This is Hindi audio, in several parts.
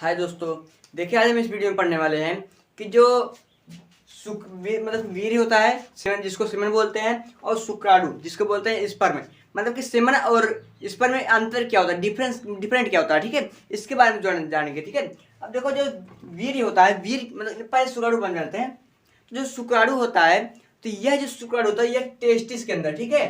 हाय दोस्तों, देखिए आज हम इस वीडियो में पढ़ने वाले हैं कि जो मतलब वीर्य होता है सेमन, जिसको सेमन बोलते हैं, और शुक्राणु जिसको बोलते हैं स्पर्म। मतलब कि सेमन और स्पर्म में अंतर क्या होता है, डिफरेंट क्या होता है, ठीक है, इसके बारे में जानेंगे। ठीक है, अब देखो जो वीर्य होता है, वीर्य मतलब पहले शुक्राणु बन जाते हैं। तो जो शुक्राणु होता है, तो यह जो शुक्राणु होता है यह टेस्टिस के अंदर, ठीक है,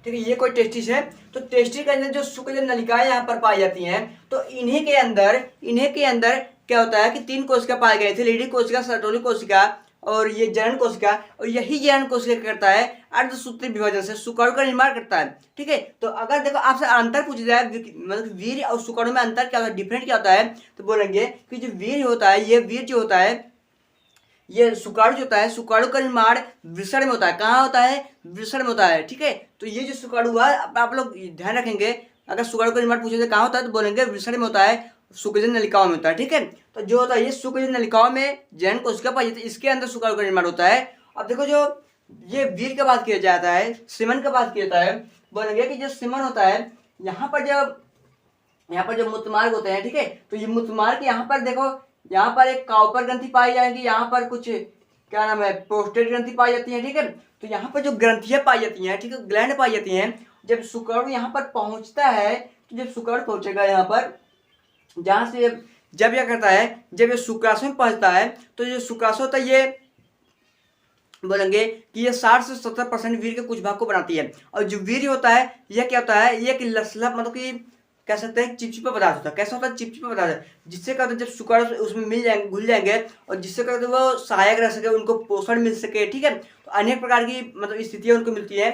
ठीक है, ये कोई टेस्टिस है। तो टेस्टिस के अंदर जो शुक्र नलिकाएं यहाँ पर पाई जाती हैं, तो इन्हीं के अंदर क्या होता है कि 3 कोशिका पाए गए थे, लीडी कोशिका, सर्टोली कोशिका और ये जनन कोशिका। और यही जनन कोशिका करता है अर्धसूत्री विभाजन से शुक्राणु का निर्माण करता है। ठीक है, तो अगर देखो आपसे अंतर पूछ जाए, मतलब वीर्य और शुक्राणु में अंतर क्या होता है, डिफरेंट क्या होता है, तो बोलेंगे कि जो वीर्य होता है, ये वीर्य जो होता है, ये शुक्राणु जो होता है, शुक्राणु का निर्माण वृषण में होता है। कहाँ होता है? वृषण में होता है। ठीक है, तो ये जो शुक्राणु हुआ, आप लोग ध्यान रखेंगे, अगर शुक्राणु का निर्माण पूछे कहाँ होता है तो बोलेंगे वृषण में होता है, शुक्रजन नलिकाओं में होता है। ठीक है, तो जो होता है ये शुक्रजन नलिकाओं में जनन कोशिका पाई जाती है, इसके अंदर शुक्राणु का निर्माण होता है। अब देखो जो ये वीर्य का बात किया जाता है, सीमन का बात किया जाता है, बोलेंगे कि जो सीमन होता है, यहाँ पर जो मूत्रमार्ग होते हैं, ठीक है, तो ये मूत्रमार्ग यहाँ पर देखो, यहाँ पर एक काउपर ग्रंथि पाई जाएगी, यहाँ पर कुछ क्या नाम है, प्रोस्टेट ग्रंथि पाई जाती है। ठीक है, तो यहाँ पर जो ग्रंथियां पाई जाती हैं, ठीक है, ग्लैंड पाई जाती हैं, जब शुक्राणु यहाँ पर पहुंचता है, तो जब शुक्राणु पहुंचेगा यहाँ पर, जहाँ से जब यह करता है, जब ये शुक्राशय में पहुंचता है, तो जो शुक्राशय होता है ये बोलेंगे कि ये 60 से 70% वीर्य के कुछ भाग को बनाती है। और जो वीर्य होता है यह क्या होता है, ये एक लसला, मतलब कि कह सकते हैं चिपचिपा पदार्थ होता है। कैसा होता है? चिपचिपा पदार्थ, जिससे क्या होता है, जब शुक्राणु उसमें मिल जाएंगे, घुल जाएंगे, और जिससे क्या होता है वो सहायक रह सके, उनको पोषण मिल सके। ठीक है, तो अनेक प्रकार की मतलब स्थितियां उनको मिलती है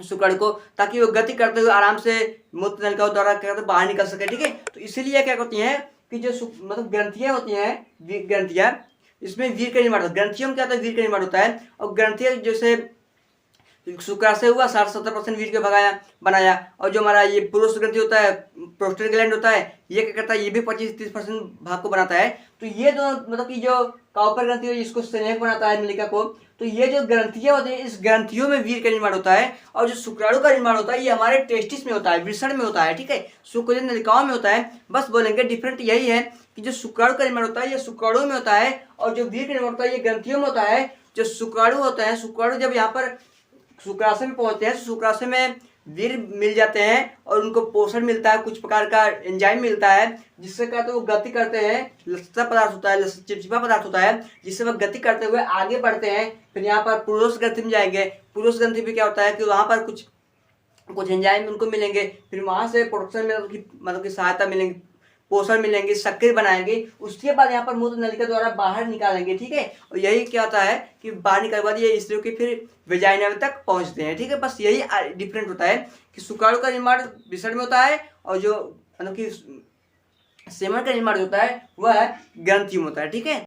शुक्राणु को, ताकि वो गति करते हुए आराम से मूत्र नलिकाओं द्वारा क्या करते बाहर निकल सके। ठीक है, तो इसीलिए क्या होती है कि जो मतलब ग्रंथियां होती हैं, ग्रंथियां, इसमें वीर्य का निर्माण होता है। ग्रंथियों में क्या होता है? वीर्य का निर्माण होता है। और ग्रंथियां जैसे शुक्राशय हुआ, 60-70% वीर्य के बनाया। और जो हमारा ये पुरुष ग्रंथि होता है, प्रोस्टेट ग्लैंड होता है, ये क्या करता है, ये भी 25-30% भाग को बनाता है। तो ये दोनों मतलब कि जो काउपर ग्रंथि है, इसको स्नेहक बनाता है नलिका को, तो ये जो ग्रंथियां होती है, इस ग्रंथियों में वीर्य का निर्माण होता है। और जो शुक्राणु का निर्माण होता है, ये हमारे टेस्टिस में होता है, वृषण में होता है। ठीक है, शुक्रजन नलिकाओं में होता है। बस बोलेंगे डिफरेंट यही है कि जो शुक्राणु का निर्माण होता है ये शुक्राणु में होता है, और जो वीर्य का निर्माण होता है ये ग्रंथियों में होता है। जो शुक्राणु होता है, शुक्राणु जब यहाँ पर शुक्राशय में पहुंचते हैं, शुक्राशय में वीर्य मिल जाते हैं, और उनको पोषण मिलता है, कुछ प्रकार का एंजाइम मिलता है, जिससे क्या तो वो गति करते हैं, लसता पदार्थ होता है, चिपचिपा पदार्थ होता है, जिससे वह गति करते हुए आगे बढ़ते हैं। फिर यहाँ पर पुरुष ग्रंथि में जाएंगे। पुरुष ग्रंथि भी क्या होता है कि वहाँ पर कुछ एंजाइम उनको मिलेंगे, फिर वहाँ से प्रोडक्शन में मतलब की सहायता मिलेंगी, पोषण मिलेंगे, सक्रिय बनाएंगे। उसके बाद यहाँ पर मूत्र नलिका द्वारा बाहर निकालेंगे। ठीक है, और यही क्या होता है कि बाहर निकालने के बाद ये स्त्रियों के फिर वेजाइना तक पहुंचते हैं। ठीक है, बस यही डिफरेंट होता है कि शुक्राणु का निर्माण वृषण में होता है, और जो मतलब कि सेमन का निर्माण होता है वह ग्रंथियों में होता है। ठीक है।